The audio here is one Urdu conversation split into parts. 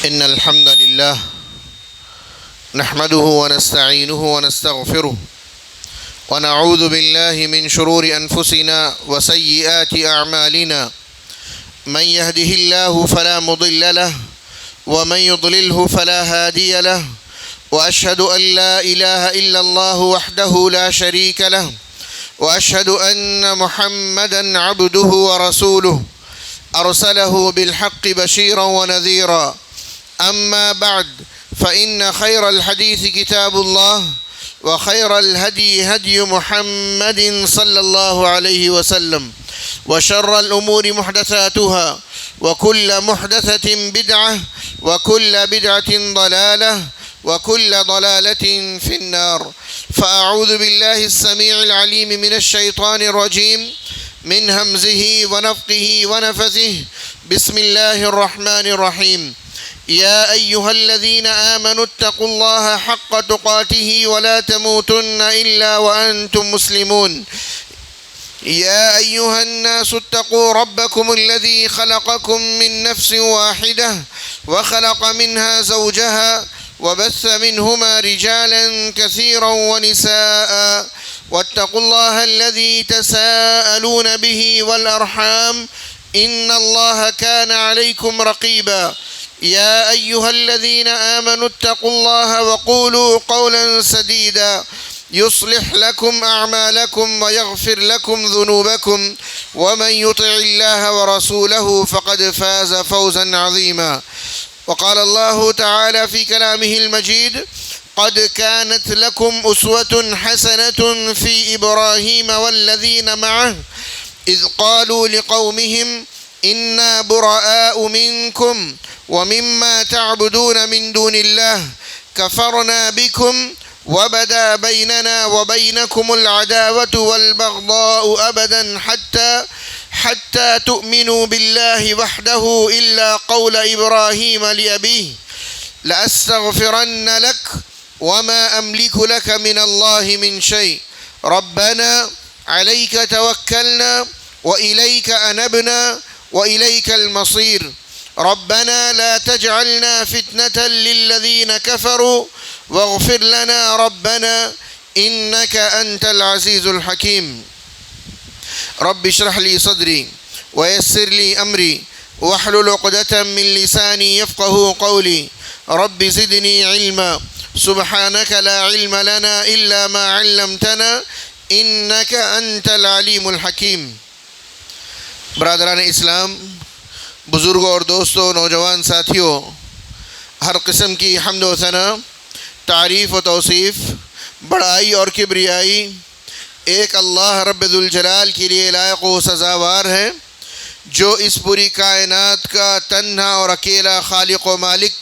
إن الحمد لله نحمده ونستعينه ونستغفره ونعوذ بالله من شرور أنفسنا وسيئات أعمالنا من يهده الله فلا مضل له ومن يضلله فلا هادي له وأشهد أن لا إله إلا الله وحده لا شريك له وأشهد أن محمدًا عبده ورسوله أرسله بالحق بشيرا ونذيرا أما بعد فإن خير الحديث كتاب الله وخير الهدي هدي محمد صلى الله عليه وسلم وشر الأمور محدثاتها وكل محدثة بدعة وكل بدعة ضلالة وكل ضلالة في النار. فأعوذ بالله السميع العليم من الشيطان الرجيم من همزه ونفخه ونفثه. بسم الله الرحمن الرحيم. يا أيها الذين آمنوا اتقوا الله حق تقاته ولا تموتن إلا وأنتم مسلمون. يا أيها الناس اتقوا ربكم الذي خلقكم من نفس واحدة وخلق منها زوجها وبث منهما رجالا كثيرا ونساء واتقوا الله الذي تساءلون به والأرحام إن الله كان عليكم رقيبا. يا أيها الذين آمنوا اتقوا الله وقولوا قولا سديدا يصلح لكم أعمالكم ويغفر لكم ذنوبكم ومن يطع الله ورسوله فقد فاز فوزا عظيما. وقال الله تعالى في كلامه المجيد: قد كانت لكم أسوة حسنة في إبراهيم والذين معه إذ قالوا لقومهم إنا براء منكم ومما تعبدون من دون الله كفرنا بكم وبدا بيننا وبينكم العداوة والبغضاء أبدا حتى تؤمنوا بالله وحده إلا قول إبراهيم لأبيه لأستغفرن لك وما أملك لك من الله من شيء ربنا عليك توكلنا وإليك أنبنا وإليك المصير ربنا لا تجعلنا فتنة للذين كفروا واغفر لنا ربنا إنك أنت العزيز الحكيم. رب اشرح لي صدري ويسر لي أمري واحلل عقدة من لساني يفقه قولي رب زدني علما سبحانك لا علم لنا إلا ما علمتنا إنك أنت العليم الحكيم. برادران اسلام، بزرگوں اور دوستوں، نوجوان ساتھیوں، ہر قسم کی حمد و ثنا، تعریف و توصیف، بڑائی اور کبریائی ایک اللہ رب ذوالجلال کے لیے لائق و سزاوار ہے، جو اس پوری کائنات کا تنہا اور اکیلا خالق و مالک،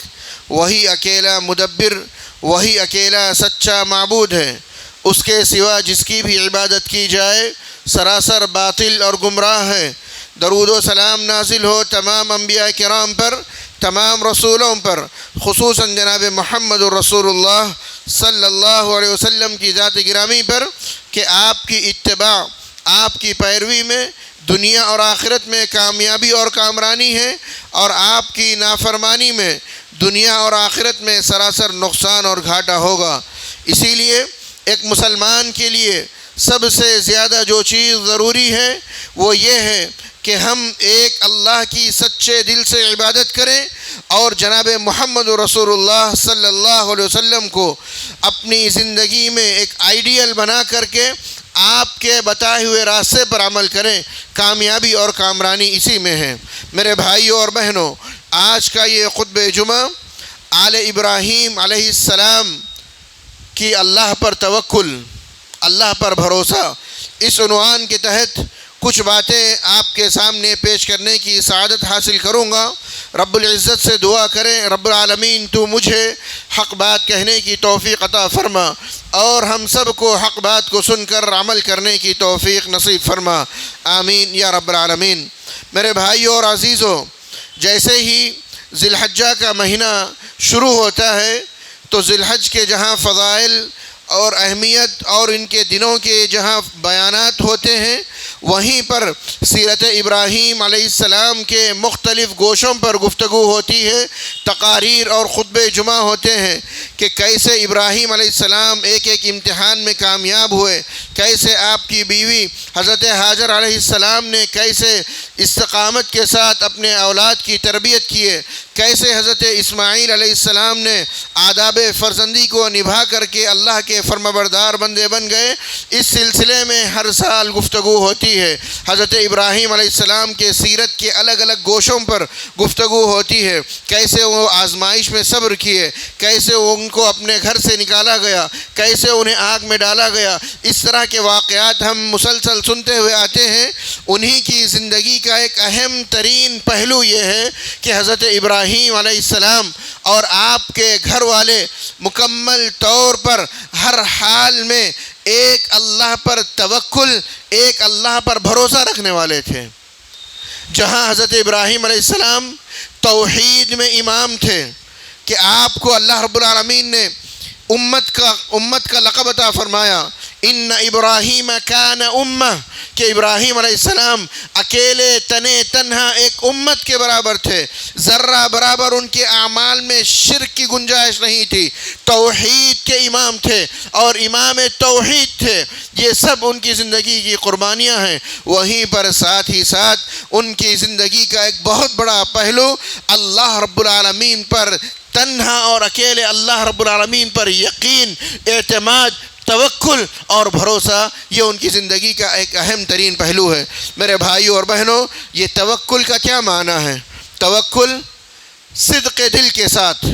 وہی اکیلا مدبر، وہی اکیلا سچا معبود ہے. اس کے سوا جس کی بھی عبادت کی جائے سراسر باطل اور گمراہ ہے. درود و سلام نازل ہو تمام انبیاء کرام پر، تمام رسولوں پر، خصوصاً جناب محمد رسول اللہ صلی اللہ علیہ وسلم کی ذات گرامی پر، کہ آپ کی اتباع، آپ کی پیروی میں دنیا اور آخرت میں کامیابی اور کامرانی ہے، اور آپ کی نافرمانی میں دنیا اور آخرت میں سراسر نقصان اور گھاٹا ہوگا. اسی لیے ایک مسلمان کے لیے سب سے زیادہ جو چیز ضروری ہے وہ یہ ہے کہ ہم ایک اللہ کی سچے دل سے عبادت کریں اور جناب محمد رسول اللہ صلی اللہ علیہ وسلم کو اپنی زندگی میں ایک آئیڈیل بنا کر کے آپ کے بتائے ہوئے راستے پر عمل کریں. کامیابی اور کامرانی اسی میں ہے. میرے بھائیوں اور بہنوں، آج کا یہ خطبہ جمعہ آل ابراہیم علیہ السلام کی اللہ پر توکل، اللہ پر بھروسہ، اس عنوان کے تحت کچھ باتیں آپ کے سامنے پیش کرنے کی سعادت حاصل کروں گا. رب العزت سے دعا کریں، رب العالمین تو مجھے حق بات کہنے کی توفیق عطا فرما اور ہم سب کو حق بات کو سن کر عمل کرنے کی توفیق نصیب فرما. آمین یا رب العالمین. میرے بھائیوں اور عزیزوں، جیسے ہی ذی الحجہ کا مہینہ شروع ہوتا ہے تو ذی الحج کے جہاں فضائل اور اہمیت اور ان کے دنوں کے جہاں بیانات ہوتے ہیں، وہیں پر سیرت ابراہیم علیہ السلام کے مختلف گوشوں پر گفتگو ہوتی ہے، تقاریر اور خطبے جمعہ ہوتے ہیں کہ کیسے ابراہیم علیہ السلام ایک ایک امتحان میں کامیاب ہوئے، کیسے آپ کی بیوی حضرت ہاجر علیہ السلام نے کیسے استقامت کے ساتھ اپنے اولاد کی تربیت کیے، کیسے حضرت اسماعیل علیہ السلام نے آداب فرزندی کو نبھا کر کے اللہ کے فرمانبردار بندے بن گئے۔ اس سلسلے میں ہر سال گفتگو ہوتی ہے، حضرت ابراہیم علیہ السلام کے سیرت کے الگ الگ گوشوں پر گفتگو ہوتی ہے، کیسے وہ آزمائش میں صبر کیے، کیسے ان کو اپنے گھر سے نکالا گیا، کیسے انہیں آگ میں ڈالا گیا۔ اس طرح کے واقعات ہم مسلسل سنتے ہوئے آتے ہیں۔ انہی کی زندگی کا ایک اہم ترین پہلو یہ ہے کہ حضرت ابراہیم علیہ السلام اور آپ کے گھر والے مکمل طور پر ہر حال میں ایک اللہ پر توکل، ایک اللہ پر بھروسہ رکھنے والے تھے۔ جہاں حضرت ابراہیم علیہ السلام توحید میں امام تھے کہ آپ کو اللہ رب العالمین نے امت کا لقب عطا فرمایا، ان ابراہیم کان امہ، کہ ابراہیم علیہ السلام اکیلے تنہا ایک امت کے برابر تھے، ذرہ برابر ان کے اعمال میں شرک کی گنجائش نہیں تھی، توحید کے امام تھے اور امام توحید تھے۔ یہ سب ان کی زندگی کی قربانیاں ہیں۔ وہیں پر ساتھ ہی ساتھ ان کی زندگی کا ایک بہت بڑا پہلو اللہ رب العالمین پر، تنہا اور اکیلے اللہ رب العالمین پر یقین، اعتماد، توکل اور بھروسہ، یہ ان کی زندگی کا ایک اہم ترین پہلو ہے۔ میرے بھائیوں اور بہنوں، یہ توکل کا کیا معنی ہے؟ توکل صدق دل کے ساتھ،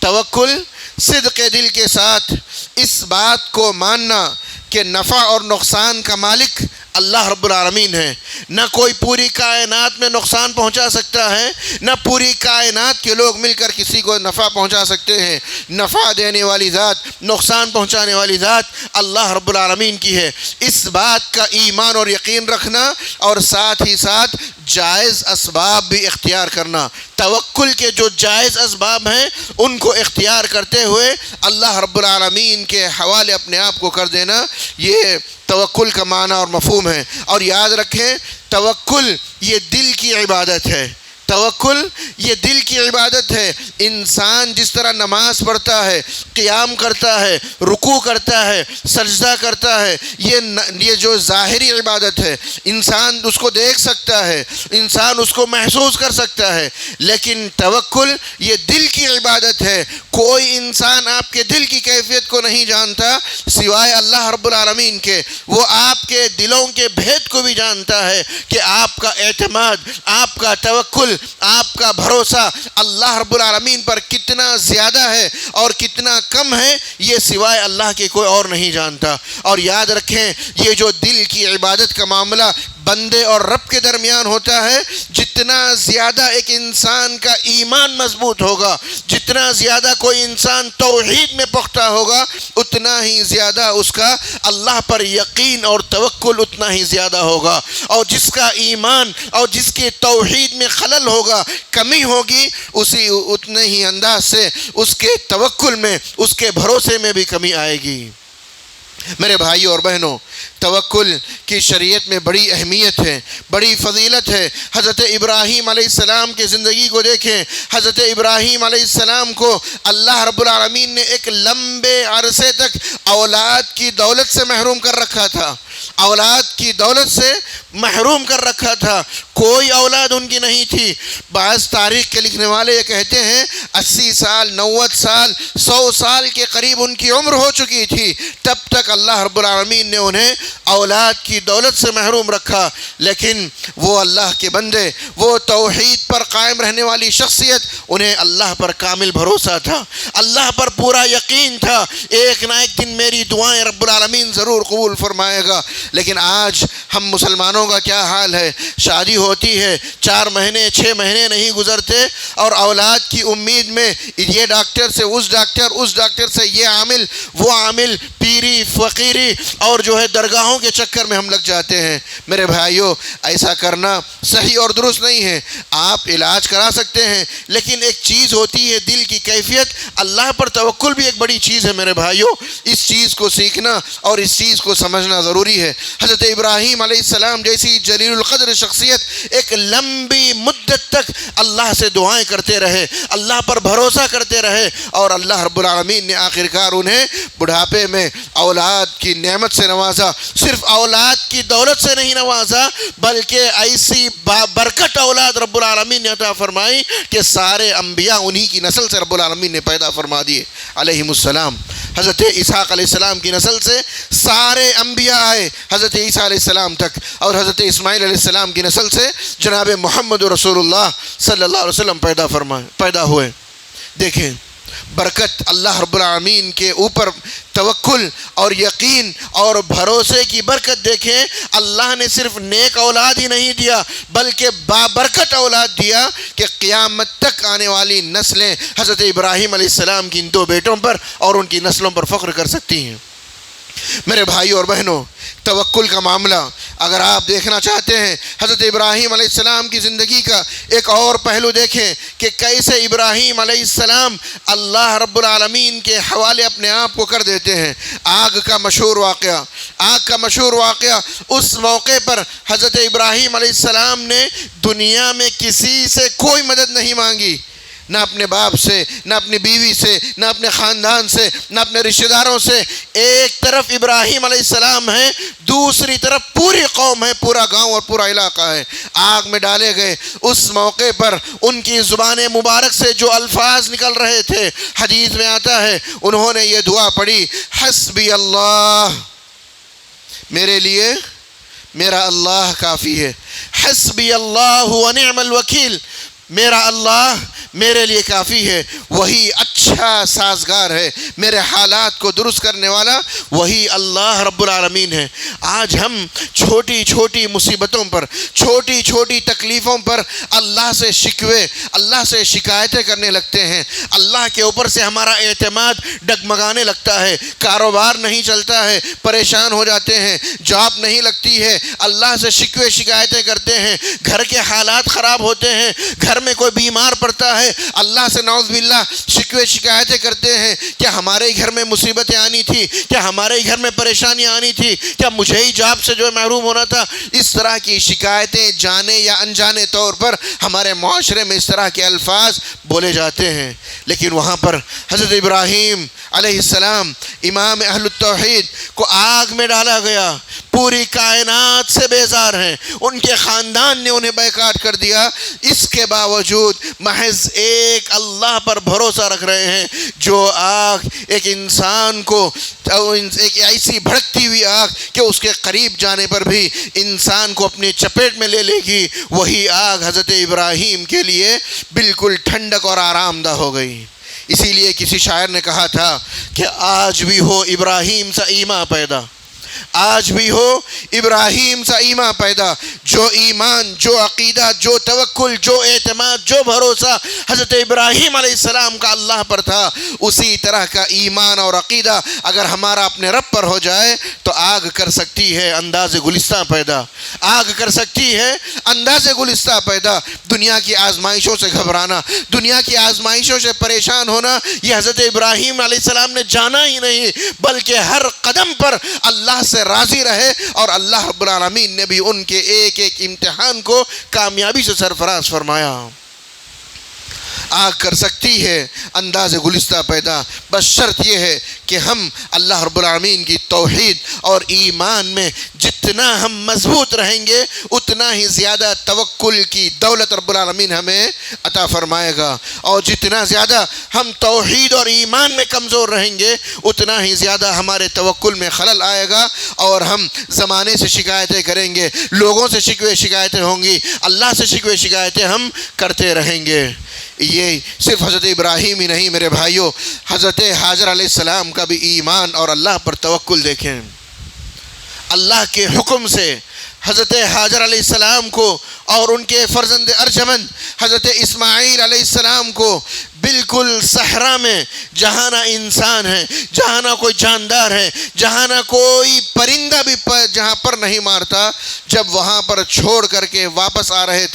توکل صدق دل کے ساتھ اس بات کو ماننا کہ نفع اور نقصان کا مالک اللہ رب العالمین ہے۔ نہ کوئی پوری کائنات میں نقصان پہنچا سکتا ہے، نہ پوری کائنات کے لوگ مل کر کسی کو نفع پہنچا سکتے ہیں۔ نفع دینے والی ذات، نقصان پہنچانے والی ذات اللہ رب العالمین کی ہے۔ اس بات کا ایمان اور یقین رکھنا اور ساتھ ہی ساتھ جائز اسباب بھی اختیار کرنا، توکل کے جو جائز اسباب ہیں ان کو اختیار کرتے ہوئے اللہ رب العالمین کے حوالے اپنے آپ کو کر دینا، یہ توکل کا معنی اور مفہوم ہے۔ اور یاد رکھیں، توکل یہ دل کی عبادت ہے، توکل یہ دل کی عبادت ہے۔ انسان جس طرح نماز پڑھتا ہے، قیام کرتا ہے، رکوع کرتا ہے، سجدہ کرتا ہے، یہ جو ظاہری عبادت ہے، انسان اس کو دیکھ سکتا ہے، انسان اس کو محسوس کر سکتا ہے، لیکن توکل یہ دل کی عبادت ہے۔ کوئی انسان آپ کے دل کی کیفیت کو نہیں جانتا سوائے اللہ رب العالمین کے۔ وہ آپ کے دلوں کے بھید کو بھی جانتا ہے کہ آپ کا اعتماد، آپ کا توکل، آپ کا بھروسہ اللہ رب العالمین پر کتنا زیادہ ہے اور کتنا کم ہے، یہ سوائے اللہ کے کوئی اور نہیں جانتا۔ اور یاد رکھیں، یہ جو دل کی عبادت کا معاملہ بندے اور رب کے درمیان ہوتا ہے، جتنا زیادہ ایک انسان کا ایمان مضبوط ہوگا، جتنا زیادہ کوئی انسان توحید میں پختہ ہوگا، اتنا ہی زیادہ اس کا اللہ پر یقین اور توکل اتنا ہی زیادہ ہوگا۔ اور جس کا ایمان اور جس کے توحید میں خلل ہوگا، کمی ہوگی، اتنے ہی انداز سے اس کے توکل میں، اس کے بھروسے میں بھی کمی آئے گی۔ میرے بھائیوں اور بہنوں، توکل کی شریعت میں بڑی اہمیت ہے، بڑی فضیلت ہے۔ حضرت ابراہیم علیہ السلام کی زندگی کو دیکھیں۔ حضرت ابراہیم علیہ السلام کو اللہ رب العالمین نے ایک لمبے عرصے تک اولاد کی دولت سے محروم کر رکھا تھا، اولاد کی دولت سے محروم کر رکھا تھا، کوئی اولاد ان کی نہیں تھی۔ بعض تاریخ کے لکھنے والے یہ کہتے ہیں 80 سال، 90 سال، 100 سال کے قریب ان کی عمر ہو چکی تھی، تب تک اللہ رب العالمین نے انہیں اولاد کی دولت سے محروم رکھا۔ لیکن وہ اللہ کے بندے، وہ توحید پر قائم رہنے والی شخصیت، انہیں اللہ پر کامل بھروسہ تھا، اللہ پر پورا یقین تھا، ایک نہ ایک دن میری دعائیں رب العالمین ضرور قبول فرمائے گا۔ لیکن آج ہم مسلمانوں کا کیا حال ہے؟ شادی ہوتی ہے، 4 مہینے 6 مہینے نہیں گزرتے اور اولاد کی امید میں یہ ڈاکٹر سے اس ڈاکٹر سے یہ عامل، وہ عامل، پیری فقیری اور جو ہے درگاہوں کے چکر میں ہم لگ جاتے ہیں۔ میرے بھائیوں، ایسا کرنا صحیح اور درست نہیں ہے۔ آپ علاج کرا سکتے ہیں، لیکن ایک چیز ہوتی ہے دل کی کیفیت، اللہ پر توکل بھی ایک بڑی چیز ہے۔ میرے بھائیوں، اس چیز کو سیکھنا اور اس چیز کو سمجھنا ضروری ہے۔ ہے۔ حضرت ابراہیم علیہ السلام جیسی جلیل القدر شخصیت ایک لمبی مدت تک اللہ سے دعائیں کرتے رہے، اللہ پر بھروسہ کرتے رہے، اور اللہ رب العالمین نے آخرکار انہیں بڑھاپے میں اولاد کی نعمت سے نوازا۔ صرف اولاد کی دولت سے نہیں نوازا، بلکہ ایسی برکت اولاد رب العالمین نے عطا فرمائی کہ سارے انبیاء انہی کی نسل سے رب العالمین نے پیدا فرما دیے علیہم السلام۔ حضرت اسحاق علیہ السلام کی نسل سے سارے انبیاء آئے حضرت عیسیٰ علیہ السلام تک، اور حضرت اسماعیل علیہ السلام کی نسل سے جناب محمد رسول اللہ صلی اللہ علیہ وسلم پیدا ہوئے۔ دیکھیں برکت اللہ رب العالمین کے اوپر توکل اور یقین اور بھروسے کی برکت دیکھیں۔ اللہ نے صرف نیک اولاد ہی نہیں دیا بلکہ بابرکت اولاد دیا کہ قیامت تک آنے والی نسلیں حضرت ابراہیم علیہ السلام کی ان دو بیٹوں پر اور ان کی نسلوں پر فخر کر سکتی ہیں۔ میرے بھائیوں اور بہنوں، توکل کا معاملہ اگر آپ دیکھنا چاہتے ہیں، حضرت ابراہیم علیہ السلام کی زندگی کا ایک اور پہلو دیکھیں کہ کیسے ابراہیم علیہ السلام اللہ رب العالمین کے حوالے اپنے آپ کو کر دیتے ہیں۔ آگ کا مشہور واقعہ اس موقع پر حضرت ابراہیم علیہ السلام نے دنیا میں کسی سے کوئی مدد نہیں مانگی، نہ اپنے باپ سے، نہ اپنی بیوی سے، نہ اپنے خاندان سے، نہ اپنے رشتہ داروں سے۔ ایک طرف ابراہیم علیہ السلام ہیں، دوسری طرف پوری قوم ہے، پورا گاؤں اور پورا علاقہ ہے۔ آگ میں ڈالے گئے اس موقع پر ان کی زبان مبارک سے جو الفاظ نکل رہے تھے، حدیث میں آتا ہے انہوں نے یہ دعا پڑھی، حسبی اللہ، میرے لیے میرا اللہ کافی ہے، حسبی اللہ ونعم الوکیل، میرا اللہ میرے لیے کافی ہے، وہی اچھا سازگار ہے، میرے حالات کو درست کرنے والا وہی اللہ رب العالمین ہے۔ آج ہم چھوٹی چھوٹی مصیبتوں پر، چھوٹی چھوٹی تکلیفوں پر اللہ سے شکوے، اللہ سے شکایتیں کرنے لگتے ہیں، اللہ کے اوپر سے ہمارا اعتماد ڈگمگانے لگتا ہے، کاروبار نہیں چلتا ہے، پریشان ہو جاتے ہیں، جاب نہیں لگتی ہے، اللہ سے شکوے شکایتیں کرتے ہیں، گھر کے حالات خراب ہوتے ہیں، گھر میں کوئی بیمار پڑتا ہے، اللہ سے نعوذ باللہ شکوے شکایتیں کرتے ہیں، کیا ہمارے گھر میں مصیبتیں آنی تھی، کیا ہمارے گھر میں پریشانیاں آنی تھی، کیا مجھے ہی جاب سے جو محروم ہونا تھا۔ اس طرح کی شکایتیں جانے یا انجانے طور پر ہمارے معاشرے میں اس طرح کے الفاظ بولے جاتے ہیں، لیکن وہاں پر حضرت ابراہیم علیہ السلام امام اہل التوحید کو آگ میں ڈالا گیا، پوری کائنات سے بیزار ہیں، ان کے خاندان نے انہیں بیکاٹ کر دیا، اس کے باوجود محض ایک اللہ پر بھروسہ رکھ رہے ہیں۔ جو آگ ایک انسان کو، ایک ایسی بھڑکتی ہوئی آگ کہ اس کے قریب جانے پر بھی انسان کو اپنی چپیٹ میں لے لے گی، وہی آگ حضرت ابراہیم کے لیے بالکل ٹھنڈک اور آرام دہ ہو گئی۔ اسی لیے کسی شاعر نے کہا تھا کہ آج بھی ہو ابراہیم سا ایمان پیدا، آج بھی ہو ابراہیم سا ایمان پیدا، جو ایمان، جو عقیدہ، جو توکل، جو اعتماد، جو بھروسہ حضرت ابراہیم علیہ السلام کا اللہ پر تھا، اسی طرح کا ایمان اور عقیدہ اگر ہمارا اپنے رب پر ہو جائے تو آگ کر سکتی ہے انداز گلستہ پیدا، آگ کر سکتی ہے انداز گلستہ پیدا۔ دنیا کی آزمائشوں سے گھبرانا، دنیا کی آزمائشوں سے پریشان ہونا، یہ حضرت ابراہیم علیہ السلام نے جانا ہی نہیں، بلکہ ہر قدم پر اللہ سے راضی رہے، اور اللہ رب العالمین نے بھی ان کے ایک ایک امتحان کو کامیابی سے سرفراز فرمایا۔ آگ کر سکتی ہے انداز گلستہ پیدا، بس شرط یہ ہے کہ ہم اللہ رب العالمین کی توحید اور ایمان میں جتنا ہم مضبوط رہیں گے اتنا ہی زیادہ توکل کی دولت رب العالمین ہمیں عطا فرمائے گا، اور جتنا زیادہ ہم توحید اور ایمان میں کمزور رہیں گے اتنا ہی زیادہ ہمارے توکل میں خلل آئے گا، اور ہم زمانے سے شکایتیں کریں گے، لوگوں سے شکوے شکایتیں ہوں گی، اللہ سے شکوے شکایتیں ہم کرتے رہیں گے۔ یہ صرف حضرت ابراہیم ہی نہیں میرے بھائیوں، حضرت حاجر علیہ السلام کا بھی ایمان اور اللہ پر توکل دیکھیں۔ اللہ کے حکم سے حضرت حاجر علیہ السلام کو اور ان کے فرزند ارجمند حضرت اسماعیل علیہ السلام کو بالکل صحرا میں، جہاں نہ انسان ہے، جہاں نہ کوئی جاندار ہے، جہاں نہ کوئی پرندہ بھی جہاں پر نہیں مارتا، جب وہاں پر چھوڑ کر کے واپس آ رہے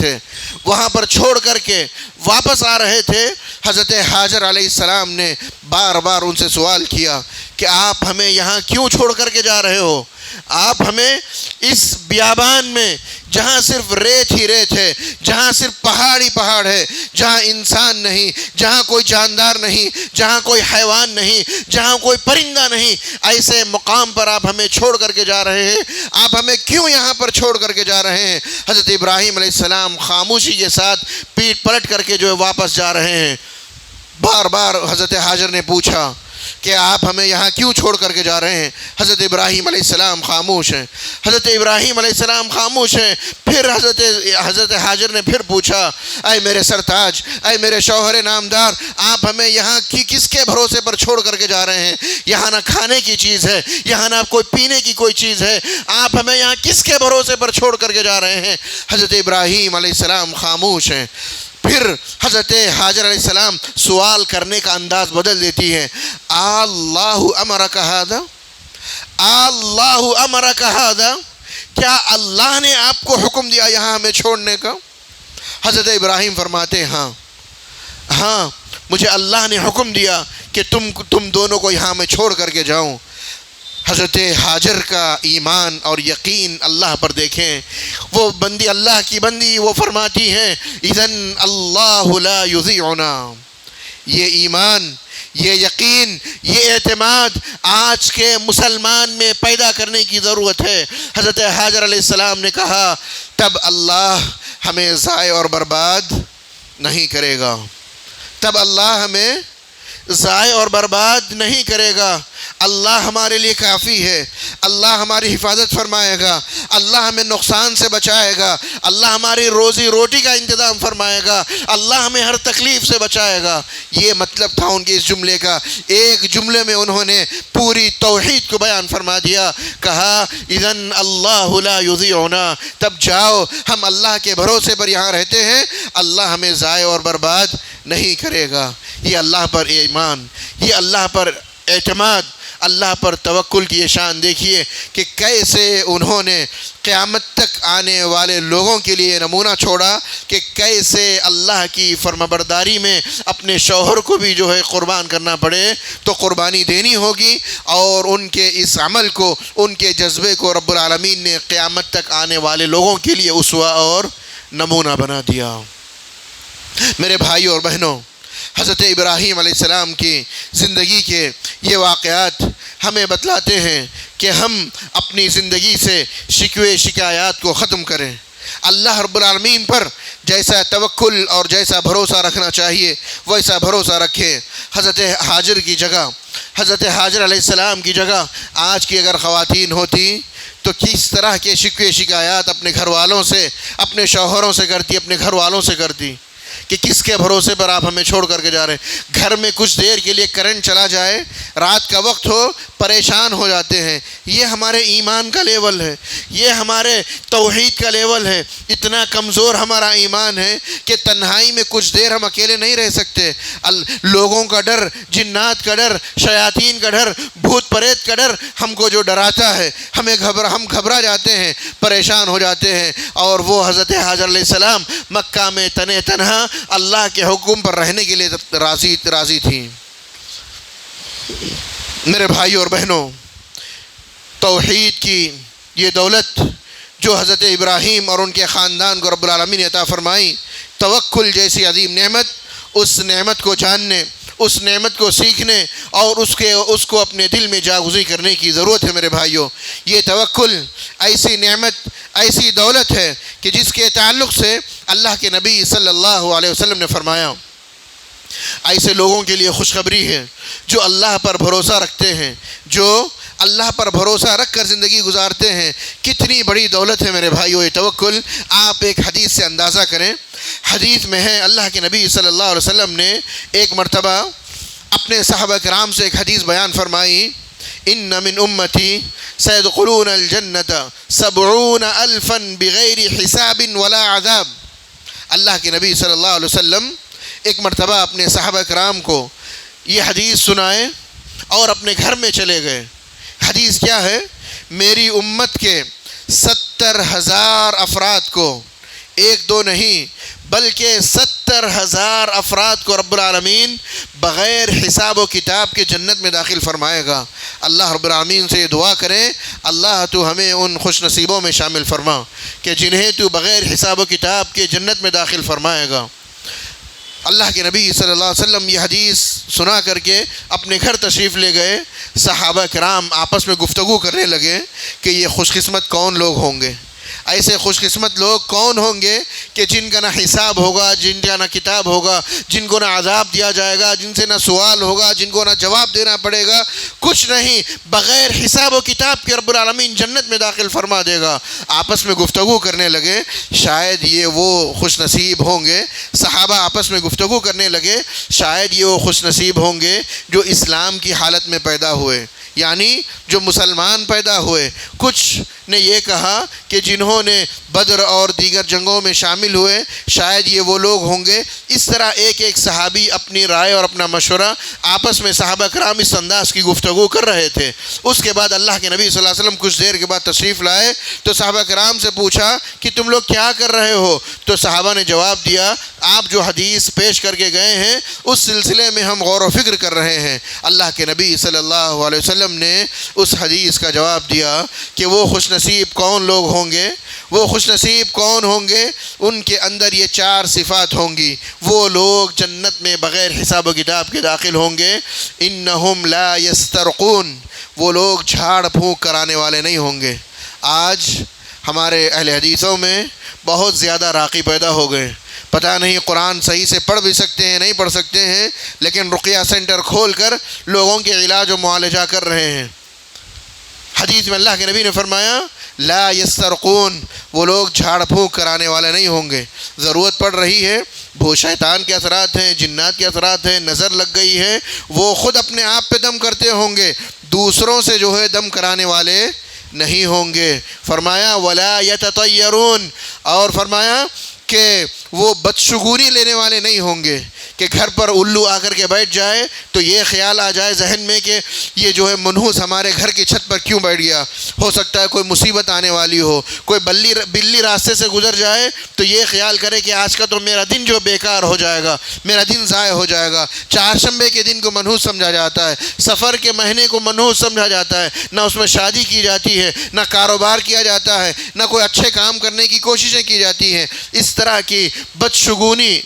تھے، حضرت حاجر علیہ السلام نے بار بار ان سے سوال کیا کہ آپ ہمیں یہاں کیوں چھوڑ کر کے جا رہے ہو؟ آپ ہمیں اس بیابان میں جہاں صرف ریت ہی ریت ہے، جہاں صرف پہاڑ ہی پہاڑ ہے، جہاں انسان نہیں، جہاں کوئی جاندار نہیں، جہاں کوئی حیوان نہیں، جہاں کوئی پرندہ نہیں، ایسے مقام پر آپ ہمیں چھوڑ کر کے جا رہے ہیں۔ آپ ہمیں کیوں یہاں پر چھوڑ کر کے جا رہے ہیں؟ حضرت ابراہیم علیہ السلام خاموشی کے ساتھ پیٹ پلٹ کر کے جو ہے واپس جا رہے ہیں۔ بار بار حضرت ہاجر نے پوچھا کہ آپ ہمیں یہاں کیوں چھوڑ کر کے جا رہے ہیں؟ حضرت ابراہیم علیہ السلام خاموش ہیں۔ حضرت ابراہیم علیہ السلام خاموش ہیں۔ پھر حضرت ہاجر نے پھر پوچھا، اے میرے سرتاج، اے میرے شوہر نامدار، آپ ہمیں یہاں کس کے بھروسے پر چھوڑ کر کے جا رہے ہیں؟ یہاں نہ کھانے کی چیز ہے، یہاں نہ کوئی پینے کی کوئی چیز ہے، آپ ہمیں یہاں کس کے بھروسے پر چھوڑ کر کے جا رہے ہیں؟ حضرت ابراہیم علیہ السلام خاموش ہیں۔ پھر حضرت ہاجر علیہ السلام سوال کرنے کا انداز بدل دیتی ہے، اللہ امرک ھذا، اللہ امرک ھذا، کیا اللہ نے آپ کو حکم دیا یہاں ہمیں چھوڑنے کا؟ حضرت ابراہیم فرماتے ہیں ہاں مجھے اللہ نے حکم دیا کہ تم دونوں کو یہاں میں چھوڑ کر کے جاؤں۔ حضرت ہاجر کا ایمان اور یقین اللہ پر دیکھیں، وہ بندی اللہ کی بندی، وہ فرماتی ہیں اذن اللہ لا یضیعنا۔ یہ ایمان، یہ یقین، یہ اعتماد آج کے مسلمان میں پیدا کرنے کی ضرورت ہے۔ حضرت ہاجر علیہ السلام نے کہا تب اللہ ہمیں ضائع اور برباد نہیں کرے گا، تب اللہ ہمیں ضائع اور برباد نہیں کرے گا۔ اللہ ہمارے لیے کافی ہے، اللہ ہماری حفاظت فرمائے گا، اللہ ہمیں نقصان سے بچائے گا، اللہ ہماری روزی روٹی کا انتظام فرمائے گا، اللہ ہمیں ہر تکلیف سے بچائے گا۔ یہ مطلب تھا ان کے اس جملے کا۔ ایک جملے میں انہوں نے پوری توحید کو بیان فرما دیا، کہا اذن اللہ لا یضیعنا، تب جاؤ، ہم اللہ کے بھروسے پر یہاں رہتے ہیں، اللہ ہمیں ضائع اور برباد نہیں کرے گا۔ یہ اللہ پر ایمان، یہ اللہ پر اعتماد، اللہ پر توکل کی یہ شان دیکھیے کہ کیسے انہوں نے قیامت تک آنے والے لوگوں کے لیے نمونہ چھوڑا کہ کیسے اللہ کی فرمانبرداری میں اپنے شوہر کو بھی جو ہے قربان کرنا پڑے تو قربانی دینی ہوگی، اور ان کے اس عمل کو، ان کے جذبے کو رب العالمین نے قیامت تک آنے والے لوگوں کے لیے اسوہ اور نمونہ بنا دیا۔ میرے بھائیوں اور بہنوں، حضرت ابراہیم علیہ السلام کی زندگی کے یہ واقعات ہمیں بتلاتے ہیں کہ ہم اپنی زندگی سے شکوے شکایات کو ختم کریں، اللہ رب العالمین پر جیسا توکل اور جیسا بھروسہ رکھنا چاہیے ویسا بھروسہ رکھیں۔ حضرت ہاجر کی جگہ، حضرت ہاجر علیہ السلام کی جگہ آج کی اگر خواتین ہوتی تو کس طرح کے شکوے شکایات اپنے گھر والوں سے، اپنے شوہروں سے کرتی، اپنے گھر والوں سے کرتی کہ کس کے بھروسے پر آپ ہمیں چھوڑ کر کے جا رہے ہیں۔ گھر میں کچھ دیر کے لیے کرنٹ چلا جائے، رات کا وقت ہو، پریشان ہو جاتے ہیں۔ یہ ہمارے ایمان کا لیول ہے، یہ ہمارے توحید کا لیول ہے۔ اتنا کمزور ہمارا ایمان ہے کہ تنہائی میں کچھ دیر ہم اکیلے نہیں رہ سکتے۔ لوگوں کا ڈر، جنات کا ڈر، شیاطین کا ڈر، بھوت پریت کا ڈر ہم کو جو ڈراتا ہے، ہم گھبرا جاتے ہیں، پریشان ہو جاتے ہیں۔ اور وہ حضرت ہاجر علیہ السلام مکہ میں تنہا اللہ کے حکم پر رہنے کے لیے راضی تھیں۔ میرے بھائیوں اور بہنوں، توحید کی یہ دولت جو حضرت ابراہیم اور ان کے خاندان کو رب العالمین نے عطا فرمائی، توکل جیسی عظیم نعمت، اس نعمت کو جاننے، اس نعمت کو سیکھنے اور اس کو اپنے دل میں جاگزی کرنے کی ضرورت ہے۔ میرے بھائیوں، یہ توکل ایسی نعمت، ایسی دولت ہے کہ جس کے تعلق سے اللہ کے نبی صلی اللہ علیہ وسلم نے فرمایا، ایسے لوگوں کے لیے خوشخبری ہے جو اللہ پر بھروسہ رکھتے ہیں، جو اللہ پر بھروسہ رکھ کر زندگی گزارتے ہیں۔ کتنی بڑی دولت ہے میرے بھائیو یہ توکل۔ آپ ایک حدیث سے اندازہ کریں، حدیث میں ہے اللہ کے نبی صلی اللہ علیہ وسلم نے ایک مرتبہ اپنے صحابہ کرام سے ایک حدیث بیان فرمائی، ان من امتی سیدخلون الجنت 70,000 بغیر حساب ولا عذاب۔ اللہ کے نبی صلی اللہ علیہ وسلم ایک مرتبہ اپنے صحابہ کرام کو یہ حدیث سنائے اور اپنے گھر میں چلے گئے۔ حدیث کیا ہے؟ میری امت کے 70,000 افراد کو، ایک دو نہیں بلکہ 70,000 افراد کو رب العالمین بغیر حساب و کتاب کے جنت میں داخل فرمائے گا۔ اللہ رب العالمین سے یہ دعا کریں، اللہ تو ہمیں ان خوش نصیبوں میں شامل فرما کہ جنہیں تو بغیر حساب و کتاب کے جنت میں داخل فرمائے گا۔ اللہ کے نبی صلی اللہ علیہ وسلم یہ حدیث سنا کر کے اپنے گھر تشریف لے گئے۔ صحابہ کرام آپس میں گفتگو کرنے لگے کہ یہ خوش قسمت کون لوگ ہوں گے، ایسے خوش قسمت لوگ کون ہوں گے کہ جن کا نہ حساب ہوگا، جن کا نہ کتاب ہوگا، جن کو نہ عذاب دیا جائے گا، جن سے نہ سوال ہوگا، جن کو نہ جواب دینا پڑے گا، کچھ نہیں، بغیر حساب و کتاب کے رب العالمین جنت میں داخل فرما دے گا۔ آپس میں گفتگو کرنے لگے شاید یہ وہ خوش نصیب ہوں گے، صحابہ آپس میں گفتگو کرنے لگے شاید یہ وہ خوش نصیب ہوں گے جو اسلام کی حالت میں پیدا ہوئے، یعنی جو مسلمان پیدا ہوئے۔ کچھ نے یہ کہا کہ جنہوں نے بدر اور دیگر جنگوں میں شامل ہوئے شاید یہ وہ لوگ ہوں گے۔ اس طرح ایک ایک صحابی اپنی رائے اور اپنا مشورہ آپس میں صحابہ کرام اس انداز کی گفتگو کر رہے تھے۔ اس کے بعد اللہ کے نبی صلی اللہ علیہ وسلم کچھ دیر کے بعد تشریف لائے تو صحابہ کرام سے پوچھا کہ تم لوگ کیا کر رہے ہو؟ تو صحابہ نے جواب دیا آپ جو حدیث پیش کر کے گئے ہیں اس سلسلے میں ہم غور و فکر کر رہے ہیں۔ اللہ کے نبی صلی اللہ علیہ وسلم نے اس حدیث کا جواب دیا کہ وہ خوش نصیب کون لوگ ہوں گے، وہ خوش نصیب کون ہوں گے، ان کے اندر یہ 4 صفات ہوں گی۔ وہ لوگ جنت میں بغیر حساب و کتاب کے داخل ہوں گے۔ انہم لا یسترقون، وہ لوگ جھاڑ پھونک کرانے والے نہیں ہوں گے۔ آج ہمارے اہل حدیثوں میں بہت زیادہ راقی پیدا ہو گئے، پتہ نہیں قرآن صحیح سے پڑھ بھی سکتے ہیں نہیں پڑھ سکتے ہیں، لیکن رقیہ سینٹر کھول کر لوگوں کے علاج و معالجہ کر رہے ہیں۔ حدیث میں اللہ کے نبی نے فرمایا لا یسترقون، وہ لوگ جھاڑ پھونک کرانے والے نہیں ہوں گے۔ ضرورت پڑ رہی ہے، وہ شیطان کے اثرات ہیں، جنات کے اثرات ہیں، نظر لگ گئی ہے، وہ خود اپنے آپ پہ دم کرتے ہوں گے، دوسروں سے جو ہے دم کرانے والے نہیں ہوں گے۔ فرمایا ولا یتطیرون، اور فرمایا کہ وہ بدشگونی لینے والے نہیں ہوں گے کہ گھر پر الو آ کر کے بیٹھ جائے تو یہ خیال آ جائے ذہن میں کہ یہ جو ہے منحوس ہمارے گھر کی چھت پر کیوں بیٹھ گیا، ہو سکتا ہے کوئی مصیبت آنے والی ہو۔ کوئی بلی راستے سے گزر جائے تو یہ خیال کرے کہ آج کا تو میرا دن جو بیکار ہو جائے گا، میرا دن ضائع ہو جائے گا۔ چہارشنبے کے دن کو منحوس سمجھا جاتا ہے، سفر کے مہینے کو منحوس سمجھا جاتا ہے، نہ اس میں شادی کی جاتی ہے، نہ کاروبار کیا جاتا ہے، نہ کوئی اچھے کام کرنے کی کوششیں کی جاتی ہیں۔ اس طرح کی بدشگونی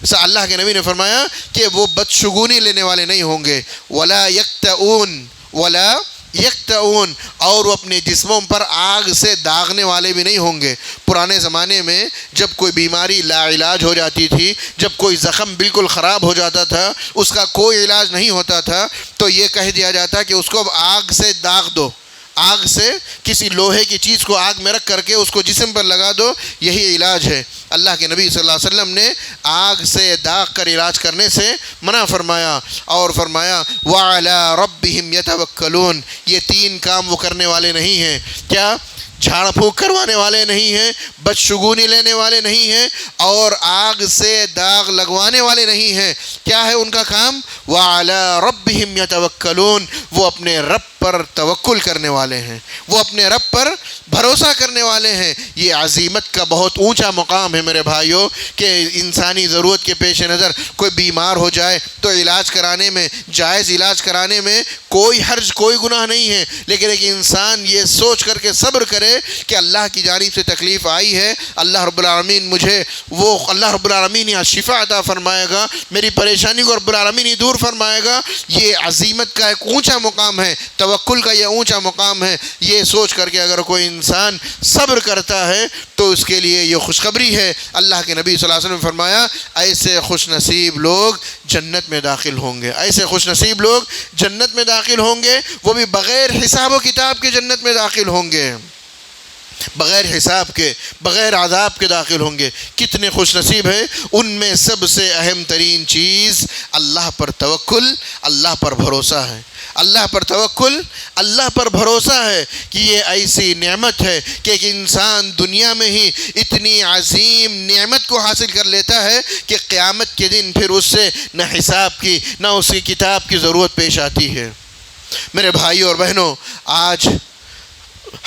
اللہ کے نبی نے فرمایا کہ وہ بدشگونی لینے والے نہیں ہوں گے۔ ولا یکتؤون، اور وہ اپنے جسموں پر آگ سے داغنے والے بھی نہیں ہوں گے۔ پرانے زمانے میں جب کوئی بیماری لا علاج ہو جاتی تھی، جب کوئی زخم بالکل خراب ہو جاتا تھا، اس کا کوئی علاج نہیں ہوتا تھا، تو یہ کہہ دیا جاتا کہ اس کو آگ سے داغ دو، آگ سے کسی لوہے کی چیز کو آگ میں رکھ کر کے اس کو جسم پر لگا دو، یہی علاج ہے۔ اللہ کے نبی صلی اللہ علیہ وسلم نے آگ سے داغ کر علاج کرنے سے منع فرمایا، اور فرمایا وَعَلَىٰ رَبِّهِمْ يَتَوَكَّلُونَ، یہ 3 کام وہ کرنے والے نہیں ہیں۔ کیا؟ جھاڑ پھونک کروانے والے نہیں ہیں، بدشگونی لینے والے نہیں ہیں، اور آگ سے داغ لگوانے والے نہیں ہیں۔ کیا ہے ان کا کام؟ وَعَلَىٰ رَبِّهِمْ يَتَوَكَّلُونَ، وہ اپنے رب پر توکل کرنے والے ہیں، وہ اپنے رب پر بھروسہ کرنے والے ہیں۔ یہ عظیمت کا بہت اونچا مقام ہے میرے بھائیوں، کہ انسانی ضرورت کے پیش نظر کوئی بیمار ہو جائے تو علاج کرانے میں، جائز علاج کرانے میں کوئی حرج، کوئی گناہ نہیں ہے، لیکن ایک انسان یہ سوچ کر کے صبر کرے کہ اللہ کی جانب سے تکلیف آئی ہے، اللہ رب العالمین مجھے اللہ رب العالمین یہ شفا عطا فرمائے گا، میری پریشانی کو رب العالمین ہی دور فرمائے گا۔ یہ عظیمت کا ایک اونچا مقام ہے، توکل کا یہ اونچا مقام ہے۔ یہ سوچ کر کے اگر کوئی انسان صبر کرتا ہے تو اس کے لیے یہ خوشخبری ہے۔ اللہ کے نبی صلی اللہ علیہ وسلم نے فرمایا ایسے خوش نصیب لوگ جنت میں داخل ہوں گے، ایسے خوش نصیب لوگ جنت میں داخل ہوں گے، وہ بھی بغیر حساب و کتاب کے جنت میں داخل ہوں گے، بغیر حساب کے، بغیر عذاب کے داخل ہوں گے۔ کتنے خوش نصیب ہیں۔ ان میں سب سے اہم ترین چیز اللہ پر توکل، اللہ پر بھروسہ ہے۔ اللہ پر توکل، اللہ پر بھروسہ ہے کہ یہ ایسی نعمت ہے کہ ایک انسان دنیا میں ہی اتنی عظیم نعمت کو حاصل کر لیتا ہے کہ قیامت کے دن پھر اس سے نہ حساب کی نہ اس کی کتاب کی ضرورت پیش آتی ہے۔ میرے بھائیوں اور بہنوں، آج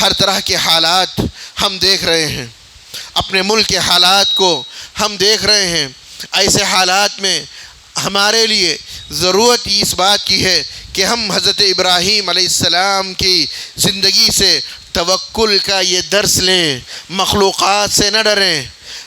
ہر طرح کے حالات ہم دیکھ رہے ہیں، اپنے ملک کے حالات کو ہم دیکھ رہے ہیں۔ ایسے حالات میں ہمارے لیے ضرورت اس بات کی ہے کہ ہم حضرت ابراہیم علیہ السلام کی زندگی سے توکل کا یہ درس لیں، مخلوقات سے نہ ڈریں۔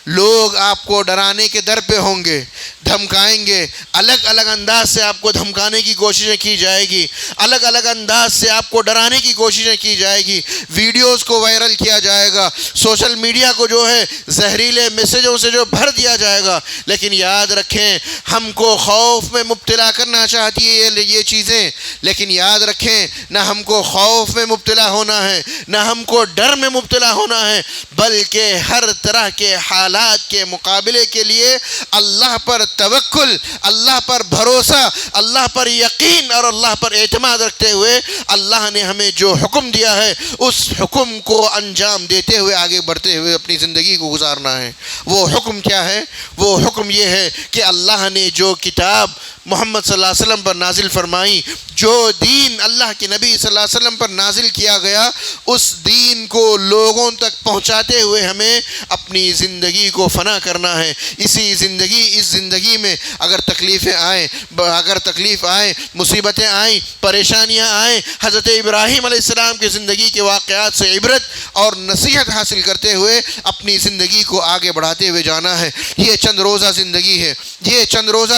لوگ آپ کو ڈرانے کے در پہ ہوں گے، دھمکائیں گے، الگ الگ انداز سے آپ کو دھمکانے کی کوششیں کی جائے گی، الگ الگ انداز سے آپ کو ڈرانے کی کوششیں کی جائے گی، ویڈیوز کو وائرل کیا جائے گا، سوشل میڈیا کو جو ہے زہریلے میسیجوں سے جو بھر دیا جائے گا۔ لیکن یاد رکھیں، ہم کو خوف میں مبتلا کرنا چاہتی ہے یہ چیزیں، لیکن یاد رکھیں نہ ہم کو خوف میں مبتلا ہونا ہے، نہ ہم کو ڈر میں مبتلا ہونا ہے، بلکہ ہر طرح کے حالات کے مقابلے کے لیے اللہ پر توکل، اللہ پر بھروسہ، اللہ پر یقین اور اللہ پر اعتماد رکھتے ہوئے اللہ نے ہمیں جو حکم دیا ہے اس حکم کو انجام دیتے ہوئے آگے بڑھتے ہوئے اپنی زندگی کو گزارنا ہے۔ وہ حکم کیا ہے؟ وہ حکم یہ ہے کہ اللہ نے جو کتاب محمد صلی اللہ علیہ وسلم پر نازل فرمائی، جو دین اللہ کے نبی صلی اللہ علیہ وسلم پر نازل کیا گیا، اس دین کو لوگوں تک پہنچاتے ہوئے ہمیں اپنی زندگی کو فنا کرنا ہے۔ اس زندگی میں اگر تکلیف آئیں، مصیبتیں آئیں، پریشانیاں آئیں، حضرت ابراہیم علیہ السلام کی زندگی کے واقعات سے عبرت اور نصیحت حاصل کرتے ہوئے اپنی زندگی کو آگے بڑھاتے ہوئے جانا ہے۔ یہ چند روزہ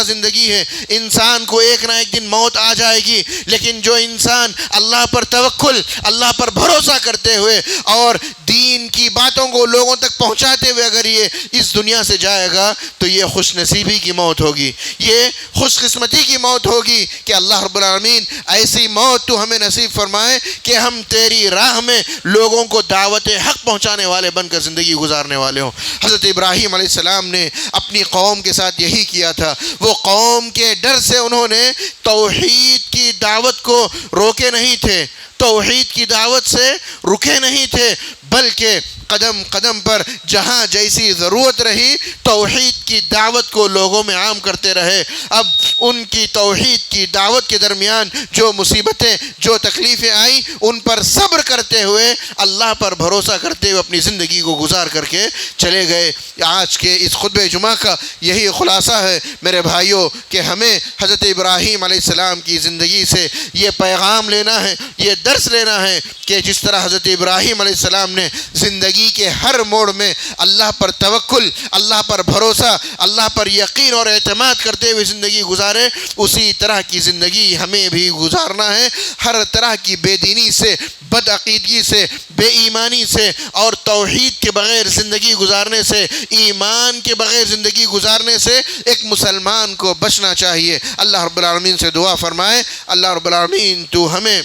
زندگی ہے، انسان کو ایک نہ ایک دن موت آ جائے گی، لیکن جو انسان اللہ پر توکل، اللہ پر بھروسہ کرتے ہوئے اور دین کی باتوں کو لوگوں تک پہنچاتے ہوئے اگر یہ اس دنیا سے جائے گا تو یہ خوش نصیبی کی موت ہوگی، یہ خوش قسمتی کی موت ہوگی کہ اللہ رب العالمین ایسی موت تو ہمیں نصیب فرمائے کہ ہم تیری راہ میں لوگوں کو دعوت حق پہنچانے والے بن کر زندگی گزارنے والے ہوں۔ حضرت ابراہیم علیہ السلام نے اپنی قوم کے ساتھ یہی کیا تھا۔ وہ قوم کے ڈر سے انہوں نے توحید کی دعوت کو روکے نہیں تھے، توحید کی دعوت سے رکے نہیں تھے، بلکہ قدم قدم پر جہاں جیسی ضرورت رہی توحید کی دعوت کو لوگوں میں عام کرتے رہے۔ اب ان کی توحید کی دعوت کے درمیان جو مصیبتیں، جو تکلیفیں آئیں، ان پر صبر کرتے ہوئے، اللہ پر بھروسہ کرتے ہوئے اپنی زندگی کو گزار کر کے چلے گئے۔ آج کے اس خطبہ جمعہ کا یہی خلاصہ ہے میرے بھائیوں کہ ہمیں حضرت ابراہیم علیہ السلام کی زندگی سے یہ پیغام لینا ہے، یہ درس لینا ہے کہ جس طرح حضرت ابراہیم علیہ السلام نے زندگی کے ہر موڑ میں اللہ پر توکل، اللہ پر بھروسہ، اللہ پر یقین اور اعتماد کرتے ہوئے زندگی گزارے، اسی طرح کی زندگی ہمیں بھی گزارنا ہے۔ ہر طرح کی بے دینی سے، بد عقیدگی سے، بے ایمانی سے اور توحید کے بغیر زندگی گزارنے سے، ایمان کے بغیر زندگی گزارنے سے ایک مسلمان کو بچنا چاہیے۔ اللہ رب العالمین سے دعا فرمائے، اللہ رب العالمین تو ہمیں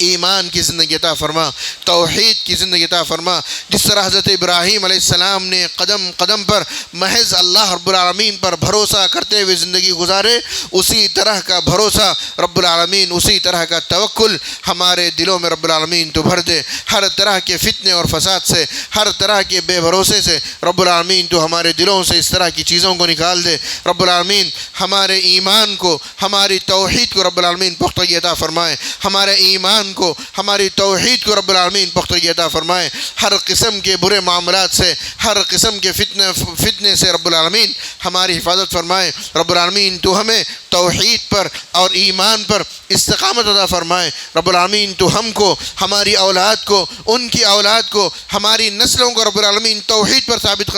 ایمان کی زندگی عطا فرما، توحید کی زندگی عطا فرما۔ جس طرح حضرت ابراہیم علیہ السلام نے قدم قدم پر محض اللہ رب العالمین پر بھروسہ کرتے ہوئے زندگی گزارے، اسی طرح کا بھروسہ رب العالمین، اسی طرح کا توکل ہمارے دلوں میں رب العالمین تو بھر دے۔ ہر طرح کے فتنے اور فساد سے، ہر طرح کے بے بھروسے سے رب العالمین تو ہمارے دلوں سے اس طرح کی چیزوں کو نکال دے۔ رب العالمین ہمارے ایمان کو، ہماری توحید کو رب العالمین پختگی عطا فرمائے، ہمارے ایمان کو، ہماری توحید کو رب العالمین پختگی عطا فرمائے۔ ہر قسم کے برے معاملات سے، ہر قسم کے فتنے سے رب العالمین ہماری حفاظت فرمائے۔ رب العالمین تو ہمیں توحید پر اور ایمان پر استقامت عطا فرمائے۔ رب العالمین تو ہم کو، ہماری اولاد کو، ان کی اولاد کو، ہماری نسلوں کو رب العالمین توحید پر ثابت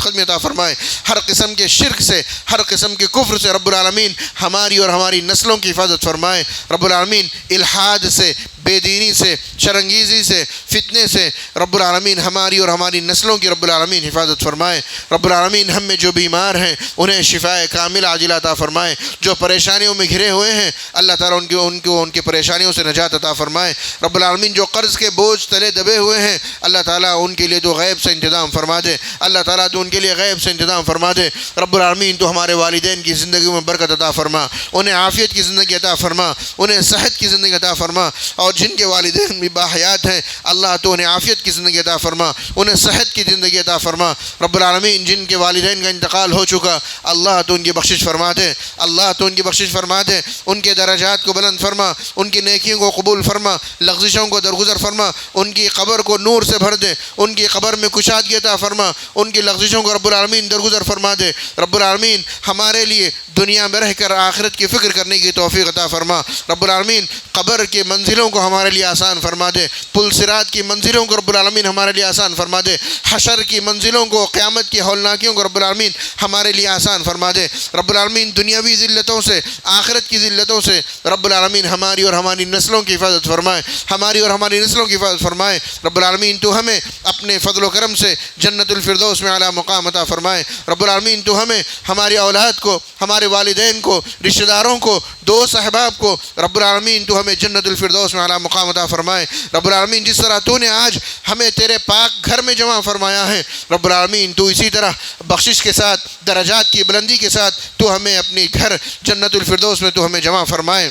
قدمی عطا فرمائے۔ ہر قسم کے شرک سے، ہر قسم کے کفر سے رب العالمین ہماری اور ہماری نسلوں کی حفاظت فرمائے۔ رب العالمین الحاد سے، بے دینی سے، شرانگیزی سے، فتنے سے رب العالمین ہماری اور ہماری نسلوں کی رب العالمین حفاظت فرمائے۔ رب العالمین ہم میں جو بیمار ہیں انہیں شفائے کامل عاجلہ عطا فرمائے، جو پریشانیوں میں گھرے ہوئے ہیں اللہ تعالیٰ ان کی پریشانیوں سے نجات عطا فرمائے۔ رب العالمین جو قرض کے بوجھ تلے دبے ہوئے ہیں اللہ تعالیٰ ان کے لیے تو غیب سے انتظام فرما دے، اللہ تعالیٰ تو ان کے لیے غیب سے انتظام فرما دے۔ رب العالمین تو ہمارے والدین کی زندگی میں برکت عطا فرما، انہیں عافیت کی زندگی عطا فرما، انہیں صحت کی زندگی عطا فرما، اور جن کے والدین بھی باحیات ہیں اللہ تو انہیں عافیت کی زندگی عطا فرما، انہیں صحت کی زندگی عطا فرما۔ رب العالمین جن کے والدین کا انتقال ہو چکا اللہ تو ان کی بخشش فرما دے، اللہ تو ان کی بخشش فرما دے، ان کے درجات کو بلند فرما، ان کی نیکیوں کو قبول فرما، لغزشوں کو درگزر فرما، ان کی قبر کو نور سے بھر دے، ان کی قبر میں کشادگی عطا فرما، ان کی لغزشوں کو رب العالمین درگزر فرما دے۔ رب العالمین ہمارے لیے دنیا میں رہ کر آخرت کی فکر کرنے کی توفیق عطا فرما۔ رب العالمین قبر کی منزلوں کو ہمارے لیے آسان فرما دے، پل صراط کی منزلوں کو رب العالمین ہمارے لیے آسان فرما دے، حشر کی منزلوں کو، قیامت کی ہولناکیوں کو رب العالمین ہمارے لیے آسان فرما دے۔ رب العالمین دنیاوی ذلتوں سے، آخرت کی ذلتوں سے رب العالمین ہماری اور ہماری نسلوں کی حفاظت فرمائے، ہماری اور ہماری نسلوں کی حفاظت فرمائے۔ رب العالمین تو ہمیں اپنے فضل و کرم سے جنت الفردوس میں اعلیٰ مقام عطا فرمائے۔ رب العالمین تو ہمیں، ہماری اولاد کو، ہمارے والدین کو، رشتہ داروں کو، دوست احباب کو رب العالمین تو ہمیں جنت الفردوس میں اعلیٰ مقام عطا فرمائے۔ رب العالمین جس طرح تو نے آج ہمیں تیرے پاک گھر میں جمع فرمایا ہے، رب العالمین تو اسی طرح بخشش کے ساتھ، درجات کی بلندی کے ساتھ تو ہمیں اپنی گھر جنت الفردوس میں تو ہمیں جمع فرمائے۔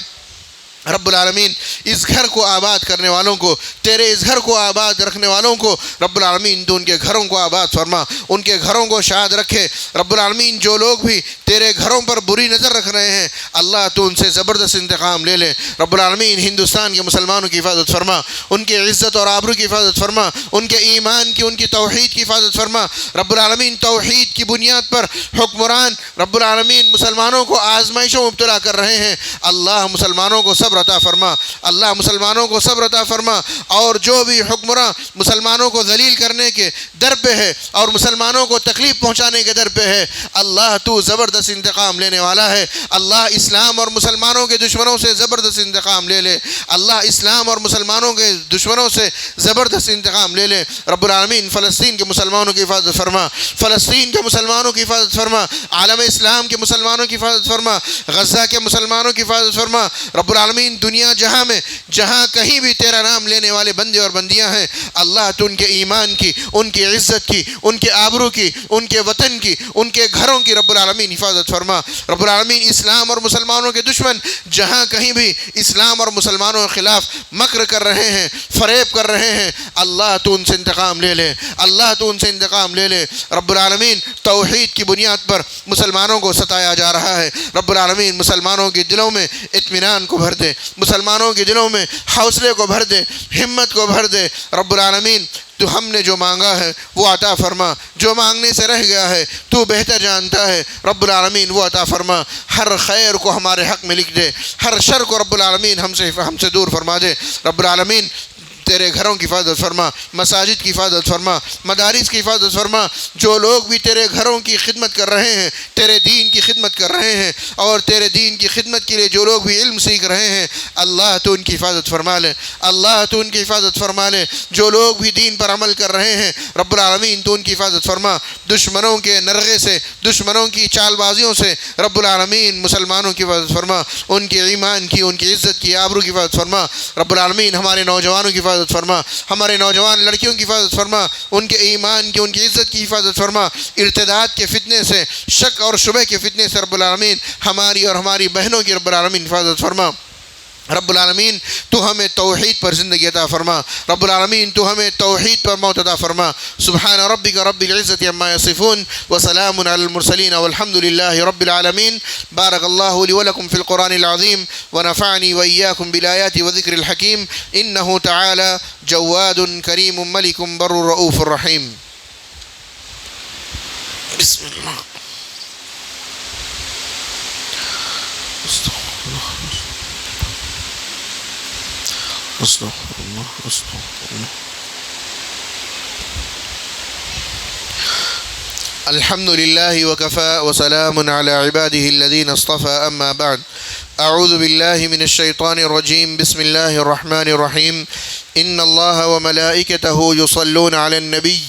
رب العالمین اس گھر کو آباد کرنے والوں کو، تیرے اس گھر کو آباد رکھنے والوں کو رب العالمین تو ان کے گھروں کو آباد فرما، ان کے گھروں کو شاد رکھے۔ رب العالمین جو لوگ بھی تیرے گھروں پر بری نظر رکھ رہے ہیں اللہ تو ان سے زبردست انتقام لے لے۔ رب العالمین ہندوستان کے مسلمانوں کی حفاظت فرما، ان کی عزت اور آبرو کی حفاظت فرما، ان کے ایمان کی، ان کی توحید کی حفاظت فرما۔ رب العالمین توحید کی بنیاد پر حکمران رب العالمین مسلمانوں کو آزمائشوں میں مبتلا کر رہے ہیں، اللہ مسلمانوں کو صبر عطا فرما، اللہ مسلمانوں کو صبر عطا فرما، اور جو بھی حکمراں مسلمانوں کو ذلیل کرنے کے در پہ ہے اور مسلمانوں کو تکلیف پہنچانے کے در پہ ہے، اللہ تو زبردست انتقام لینے والا ہے۔ اللہ اسلام اور مسلمانوں کے دشمنوں سے زبردست انتقام لے لے، اللہ اسلام اور مسلمانوں کے دشمنوں سے زبردست انتقام لے لے۔ رب العالمین فلسطین کے مسلمانوں کی حفاظت فرما، فلسطین کے مسلمانوں کی حفاظت فرما، عالم اسلام کے مسلمانوں کی حفاظت فرما، غزہ کے مسلمانوں کی حفاظت فرما۔ رب العالمین دنیا جہاں میں جہاں کہیں بھی تیرا نام لینے والے بندے اور بندیاں ہیں اللہ تو ان کے ایمان کی، ان کی عزت کی، ان کے آبرو کی، ان کے وطن کی، ان کے گھروں کی رب العالمین حفاظت فرما۔ رب العالمین اسلام اور مسلمانوں کے دشمن جہاں کہیں بھی اسلام اور مسلمانوں کے خلاف مکر کر رہے ہیں، فریب کر رہے ہیں اللہ تو ان سے انتقام لے لے، اللہ تو ان سے انتقام لے لے۔ رب العالمین توحید کی بنیاد پر مسلمانوں کو ستایا جا رہا ہے، رب العالمین مسلمانوں کے دلوں میں اطمینان کو بھر دے، مسلمانوں کے دلوں میں حوصلے کو بھر دے، ہمت کو بھر دے۔ رب العالمین تو ہم نے جو مانگا ہے وہ عطا فرما، جو مانگنے سے رہ گیا ہے تو بہتر جانتا ہے، رب العالمین وہ عطا فرما۔ ہر خیر کو ہمارے حق میں لکھ دے، ہر شر کو رب العالمین ہم سے دور فرما دے۔ رب العالمین تیرے گھروں کی حفاظت فرما، مساجد کی حفاظت فرما، مدارس کی حفاظت فرما۔ جو لوگ بھی تیرے گھروں کی خدمت کر رہے ہیں، تیرے دین کی خدمت کر رہے ہیں، اور تیرے دین کی خدمت کے لیے جو لوگ بھی علم سیکھ رہے ہیں اللہ تو ان کی حفاظت فرما لے، اللہ تو ان کی حفاظت فرما لے۔ جو لوگ بھی دین پر عمل کر رہے ہیں رب العالمین تو ان کی حفاظت فرما، دشمنوں کے نرغے سے، دشمنوں کی چال بازیوں سے رب العالمین مسلمانوں کی حفاظت فرما، ان کے ایمان کی، ان کی عزت کی، آبرو کی حفاظت فرما۔ رب العالمین ہمارے نوجوانوں کی حفاظت فرما، ہمارے نوجوان لڑکیوں کی حفاظت فرما، ان کے ایمان کی، ان کی عزت کی حفاظت فرما۔ ارتداد کے فتنے سے، شک اور شبہ کے فتنے سے رب العالمین ہماری اور ہماری بہنوں کی رب العالمین حفاظت فرما۔ رب العالمین تو ہمیں توحید پر زندگی عطا فرما، رب العالمین تو ہمیں توحید پر موت عطا فرما۔ سبحان ربک رب العزت عما یصفون وسلام علی المرسلین والحمد للہ رب العالمین۔ بارک اللہ لی ولکم فی القرآن العظیم ونفعنی وإیاکم بالآیات وذکر الحکیم انہ تعالی جواد کریم ملک بر رؤوف الرحیم۔ بسم اللہ۔ استغفر اللہ استغفر اللہ۔ الحمد للہ وکفى وسلام علی عباده الذین اصطفى اما بعد۔ اعوذ باللہ من الشیطان الرجیم بسم اللہ الرحمن الرحیم۔ ان اللہ وملائکتہ یصلون علی النبی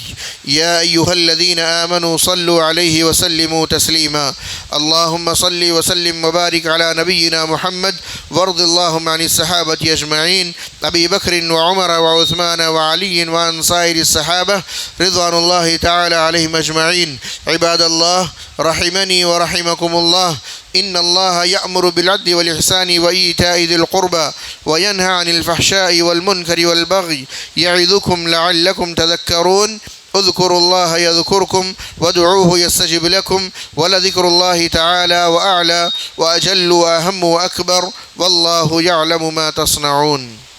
یا ایہا الذین آمنوا صلوا علیہ وسلموا تسلیما۔ اللہم صل وسلم وبارک علی نبینا محمد وارض اللہم عن الصحابة اجمعین ابی بکر وعمر وعثمان وعلی وعن سائر الصحابہ رضوان اللہ تعالی علیہم اجمعین۔ عباد اللہ رحمنی ورحمکم اللہ۔ ان اللہ یأمر بالعدل والإحسان وإیتاء ذی القربى وینہى عن الفحشاء والمنکر والبغی یعظکم لعلکم تذکرون۔ اذكروا الله يذكركم وادعوه يستجب لكم ولذكر الله تعالى وأعلى وأجل وأهم وأكبر والله يعلم ما تصنعون.